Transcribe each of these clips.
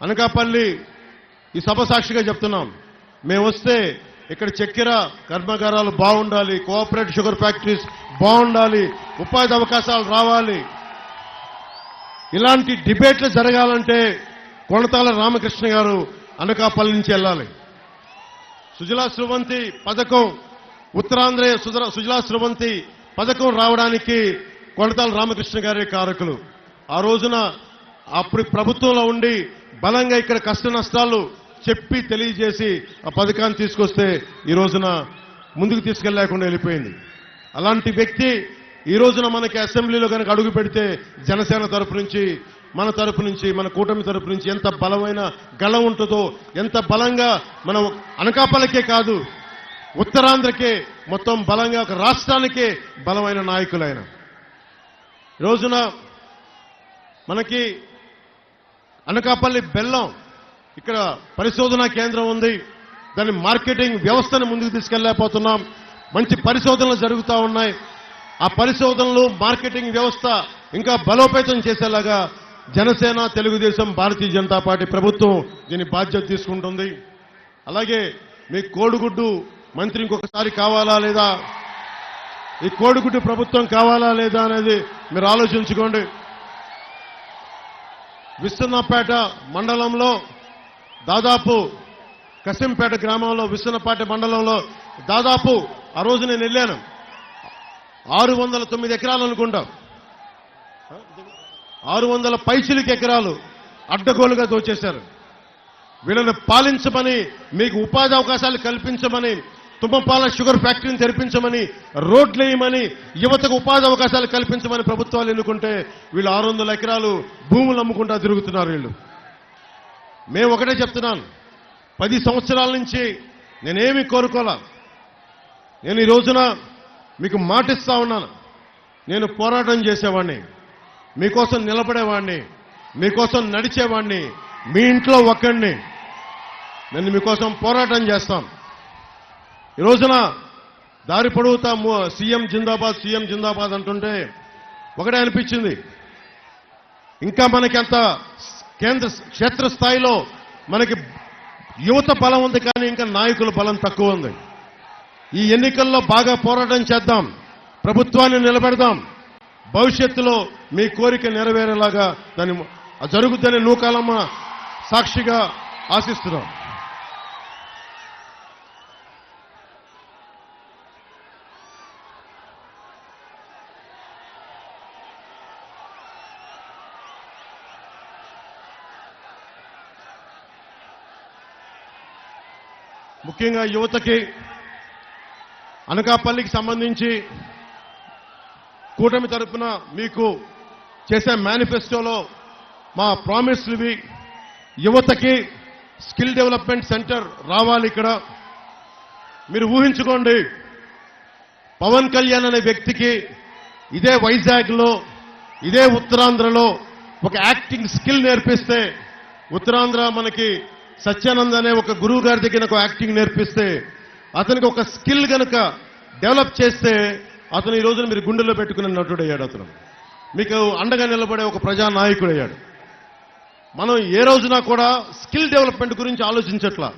అనకాపల్లి ఈ సభ సాక్షిగా చెప్తున్నాం, మేము వస్తే ఇక్కడ చక్కెర కర్మాగారాలు బాగుండాలి, కోఆపరేటివ్ షుగర్ ఫ్యాక్టరీస్ బాగుండాలి, ఉపాధి అవకాశాలు రావాలి. ఇలాంటి డిబేట్లు జరగాలంటే కొణతాల రామకృష్ణ గారు అనకాపల్లి నుంచి వెళ్ళాలి. సుజలా స్రవంతి పథకం, ఉత్తరాంధ్ర సుజలా స్రవంతి పథకం రావడానికి కొణతాల రామకృష్ణ గారే కారకులు. ఆ రోజున అప్పుడు ప్రభుత్వంలో ఉండి బలంగా ఇక్కడ కష్ట నష్టాలు చెప్పి తెలియజేసి ఆ పథకాన్ని తీసుకొస్తే ఈ రోజున ముందుకు తీసుకెళ్లేకుండా వెళ్ళిపోయింది. అలాంటి వ్యక్తి ఈ రోజున మనకి అసెంబ్లీలో కనుక అడుగు పెడితే జనసేన తరపు నుంచి, మన తరపు నుంచి, మన కూటమి తరపు నుంచి ఎంత బలమైన గళం ఉంటుందో, ఎంత బలంగా మనం అనకాపల్లికే కాదు ఉత్తరాంధ్రకే మొత్తం బలంగా ఒక రాష్ట్రానికే బలమైన నాయకులైన ఈ రోజున మనకి అనకాపల్లి బెల్లం ఇక్కడ పరిశోధనా కేంద్రం ఉంది. దాని మార్కెటింగ్ వ్యవస్థను ముందుకు తీసుకెళ్లేకపోతున్నాం. మంచి పరిశోధనలు జరుగుతూ ఉన్నాయి. ఆ పరిశోధనలు మార్కెటింగ్ వ్యవస్థ ఇంకా బలోపేతం చేసేలాగా జనసేన, తెలుగుదేశం, భారతీయ జనతా పార్టీ ప్రభుత్వం దీని బాధ్యత తీసుకుంటుంది. అలాగే మీ కోడిగుడ్డు మంత్రి ఇంకొకసారి కావాలా లేదా, ఈ కోడిగుడ్డు ప్రభుత్వం కావాలా లేదా అనేది మీరు ఆలోచించుకోండి. విశ్వనాథపేట మండలంలో దాదాపు కసింపేట గ్రామంలో విశ్వనాథపేట మండలంలో దాదాపు ఆ రోజు నేను వెళ్ళాను 609 ఎకరాలు అనుకుంటా, 600 పైచిలికి ఎకరాలు అడ్డగోలుగా దోచేశారు. వీళ్ళని పాలించమని, మీకు ఉపాధి అవకాశాలు కల్పించమని, తుమ్మపాల షుగర్ ఫ్యాక్టరీని తెరిపించమని, రోడ్లు వేయమని, యువతకు ఉపాధి అవకాశాలు కల్పించమని ప్రభుత్వాలు ఎన్నుకుంటే వీళ్ళు 600 ఎకరాలు భూములు అమ్ముకుంటా తిరుగుతున్నారు. వీళ్ళు మేము ఒకటే చెప్తున్నాను, 10 సంవత్సరాల నుంచి నేనేమి కోరుకోలా. నేను ఈ రోజున మీకు మాటిస్తా ఉన్నాను, నేను పోరాటం చేసేవాడిని, మీకోసం నిలబడేవాడిని, మీకోసం నడిచేవాడిని, మీ ఇంట్లో ఒక్కడిని. నేను మీకోసం పోరాటం చేస్తాం. ఈ రోజున దారి పొడవుతా సీఎం జిందాబాద్, సీఎం జిందాబాద్ అంటుంటే ఒకటే అనిపించింది, ఇంకా మనకి అంత క్షేత్రస్థాయిలో మనకి యువత బలం ఉంది, కానీ ఇంకా నాయకుల బలం తక్కువ ఉంది. ఈ ఎన్నికల్లో బాగా పోరాటం చేద్దాం, ప్రభుత్వాన్ని నిలబెడదాం. భవిష్యత్తులో మీ కోరిక నెరవేరేలాగా దాన్ని జరుగుతుందని నూకాలమ్మ సాక్షిగా ఆశిస్తున్నాం. ముఖ్యంగా యువతకి అనకాపల్లికి సంబంధించి కూటమి తరపున మీకు చేసే మేనిఫెస్టోలో మా ప్రామిస్లువి, యువతకి స్కిల్ డెవలప్మెంట్ సెంటర్ రావాలి. ఇక్కడ మీరు ఊహించుకోండి, పవన్ కళ్యాణ్ అనే వ్యక్తికి ఇదే వైజాగ్లో, ఇదే ఉత్తరాంధ్రలో ఒక యాక్టింగ్ స్కిల్ నేర్పిస్తే, ఉత్తరాంధ్ర మనకి సత్యానంద్ అనే ఒక గురువు గారి దగ్గర ఒక యాక్టింగ్ నేర్పిస్తే, అతనికి ఒక స్కిల్ కనుక డెవలప్ చేస్తే అతను ఈ రోజున మీరు గుండెల్లో పెట్టుకునే నటుడయ్యాడు. అతను మీకు అండగా నిలబడే ఒక ప్రజానాయకుడయ్యాడు. మనం ఏ రోజున కూడా స్కిల్ డెవలప్మెంట్ గురించి ఆలోచించట్లా.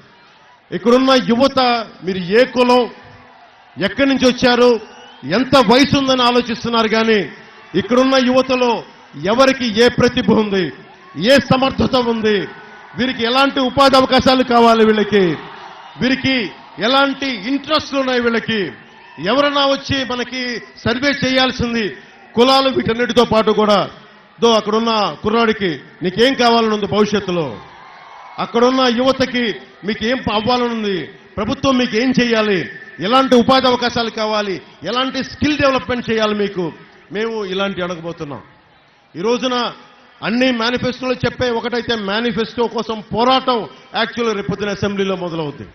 ఇక్కడున్న యువత మీరు ఏ కులం, ఎక్కడి నుంచి వచ్చారు, ఎంత వయసు ఉందని ఆలోచిస్తున్నారు. కానీ ఇక్కడున్న యువతలో ఎవరికి ఏ ప్రతిభ ఉంది, ఏ సమర్థత ఉంది, వీరికి ఎలాంటి ఉపాధి అవకాశాలు కావాలి, వీరికి ఎలాంటి ఇంట్రెస్ట్లు ఉన్నాయి, వీళ్ళకి ఎవరన్నా వచ్చి మనకి సర్వే చేయాల్సింది. కులాలు వీటన్నిటితో పాటు కూడా అక్కడున్న కుర్రాడికి నీకేం కావాలని ఉంది భవిష్యత్తులో, అక్కడున్న యువతకి మీకు ఏం అవ్వాలని ఉంది, ప్రభుత్వం మీకు ఏం చేయాలి, ఎలాంటి ఉపాధి అవకాశాలు కావాలి, ఎలాంటి స్కిల్ డెవలప్మెంట్ చేయాలి మీకు, మేము ఇలాంటి అడగబోతున్నాం. ఈ రోజున అన్ని మేనిఫెస్టోలు చెప్పే ఒకటైతే మేనిఫెస్టో కోసం పోరాటం యాక్చువల్గా రేపొద్దున అసెంబ్లీలో మొదలవుద్ది.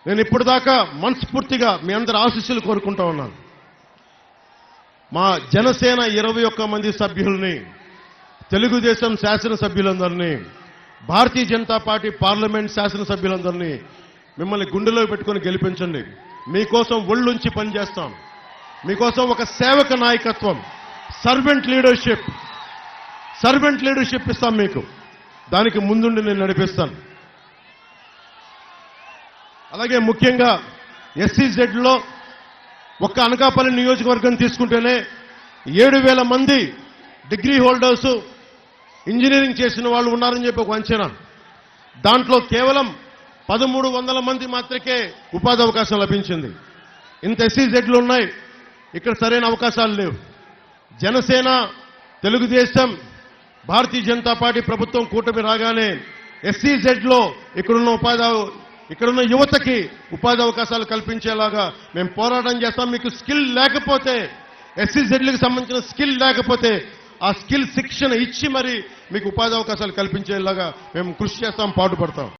నేను ఇప్పటిదాకా మనస్ఫూర్తిగా మీ అందరి ఆశీస్సులు కోరుకుంటా ఉన్నాను. మా జనసేన 21 మంది సభ్యుల్ని, తెలుగుదేశం శాసనసభ్యులందరినీ, భారతీయ జనతా పార్టీ పార్లమెంట్ శాసనసభ్యులందరినీ మిమ్మల్ని గుండెలో పెట్టుకుని గెలిపించండి. మీకోసం ఒళ్ళుంచి పనిచేస్తాం. మీకోసం ఒక సేవక నాయకత్వం, సర్వెంట్ లీడర్షిప్ ఇస్తాం మీకు. దానికి ముందుండి నేను నడిపిస్తాను. అలాగే ముఖ్యంగా SEZలో ఒక్క అనకాపల్లి నియోజకవర్గం తీసుకుంటేనే 7,000 మంది డిగ్రీ హోల్డర్స్ ఇంజనీరింగ్ చేసిన వాళ్ళు ఉన్నారని చెప్పి ఒక అంచనా. దాంట్లో కేవలం 1,300 మంది మాత్రమే ఉపాధి అవకాశం లభించింది. ఇంత SEZలు ఉన్నాయి, ఇక్కడ సరైన అవకాశాలు లేవు. జనసేన, తెలుగుదేశం, భారతీయ జనతా పార్టీ ప్రభుత్వం కూటమి రాగానే SEZలో ఇక్కడున్న యువతకి ఉపాధి అవకాశాలు కల్పించేలాగా మేము పోరాటం చేస్తాం. మీకు స్కిల్ లేకపోతే, SEZలకు సంబంధించిన స్కిల్ లేకపోతే ఆ స్కిల్ శిక్షణ ఇచ్చి మరి మీకు ఉపాధి అవకాశాలు కల్పించేలాగా మేము కృషి చేస్తాం, పాటుపడతాం.